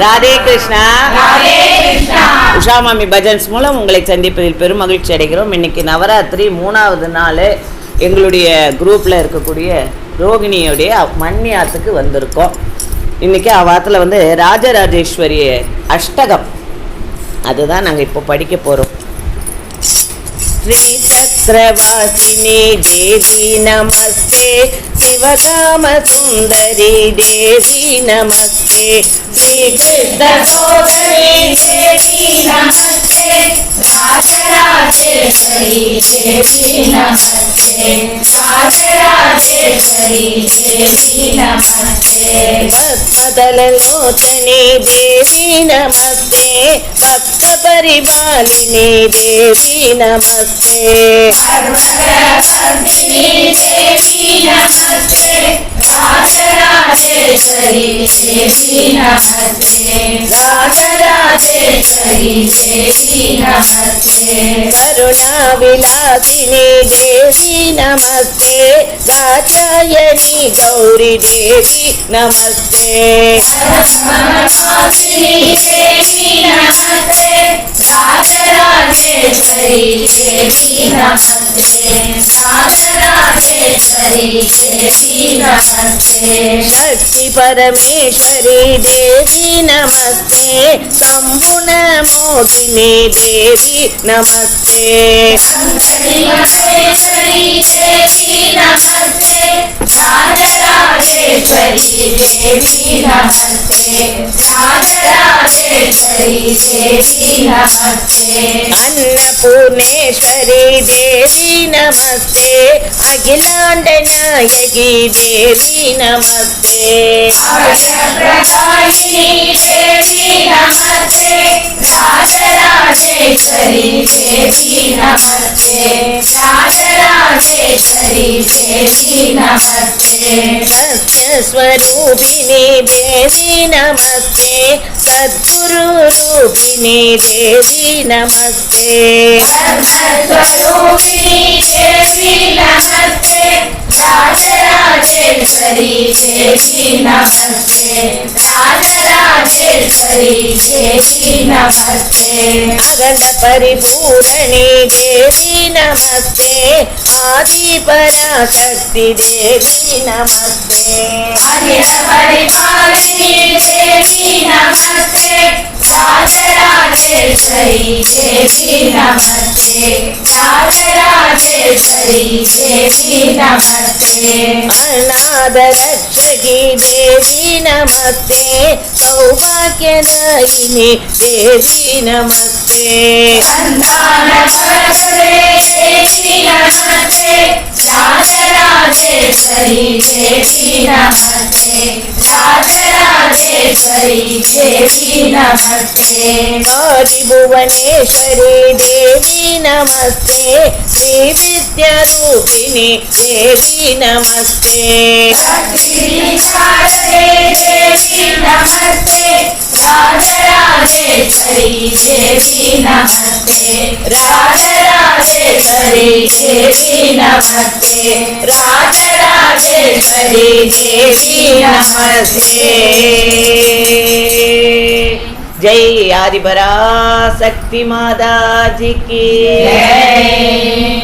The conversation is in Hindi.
ராதே கிருஷ்ணா. உஷா மாமி பஜன்ஸ் மூலம் உங்களை சந்திப்பதில் பெரும் மகிழ்ச்சி அடைகிறோம். இன்னைக்கு நவராத்திரி 3வது நாள். எங்களுடைய குரூப்பில் இருக்கக்கூடிய ரோகிணியோடைய மன்னியாத்துக்கு வந்திருக்கோம். இன்றைக்கி அவாத்தில் ராஜராஜேஸ்வரி அஷ்டகம் அதுதான் நாங்கள் இப்போ படிக்க போகிறோம். श्री चक्रवासिनी देवी नमस्ते, शिवकाम सुंदरी देवी नमस्ते, श्री कृष्ण सोदरी देवी नमस्ते, राजराजेश्वरी देवी नमस्ते, राजराजेश्वरी देवी नमस्ते, भक्तदललोचनी देवी नमस्ते, भक्त परिपालिनी देवी नमस्ते, सर्वकर्मणि देवी नमस्ते, राजराजेश्वरी देवी नमस्ते, राजराजेश्वरी देवी नमस्ते, करुणाविलासिनी देवी नमस्ते, दाक्षायणी गौरी देवी नमस्ते, सर्वमनोसिनी देवी नमस्ते, राजराजेश्वरी देवी नमस्ते, राजराजेश्वरी देवी नमस्ते, शक्ति परमेश्वरी देवी नमस्ते, संपूर्ण मोहिनी देवी नमस्ते, महेश्वरी देवी नमस्ते, राजराजेश्वरी देवी नमस्ते, राजराजेश्वरी देवी नमस्ते, अन्नपूर्णेश्वरी देवी नमस्ते, अखिलांड नायकी देवी नमस्ते, प्रकाशिनी देवी नमस्ते, राजराजेश्वरी देवी नमस्ते, राजराजेश्वरी देवी नमस्ते, सत्यस्वरूपिणी देवी नमस्ते, सद्गुरु रूपिणी देवी नमस्ते, स्वरूपिणी देवी नमस्ते, राजराजेश्वरी देवी नमस्ते, राजराजेश्वरी देवी नमस्ते, अखंड परिपूरणी देवी नमस्ते, आदि पराशक्ति देवी नमस्ते, अखिल परिपालिनी देवी नमस्ते, राजराजेश्वरी देवी नमस्ते, राजराजेश्वरी देवी नमस्ते, अनाथ रक्षकी देवी नमस्ते, सौभाग्यदायिनी देवी नमस्ते, संतान परस्परे देवी नमस्ते, राजराजेश्वरी देवी नमस्ते, राजराजेश्वरी देवी नमस्ते, आदिभुवनेश्वरी देवी नमस्ते, श्री विद्यारूपिणी देवी नमस्ते, शास्त्रे देवी नमस्ते, राजराजेश्वरी देवी नमस्ते, राजराजेश्वरी देवी नमस्ते, राजराजेश्वरी देवी नमस्ते। जय आदिपराशक्ति माता जी की जय।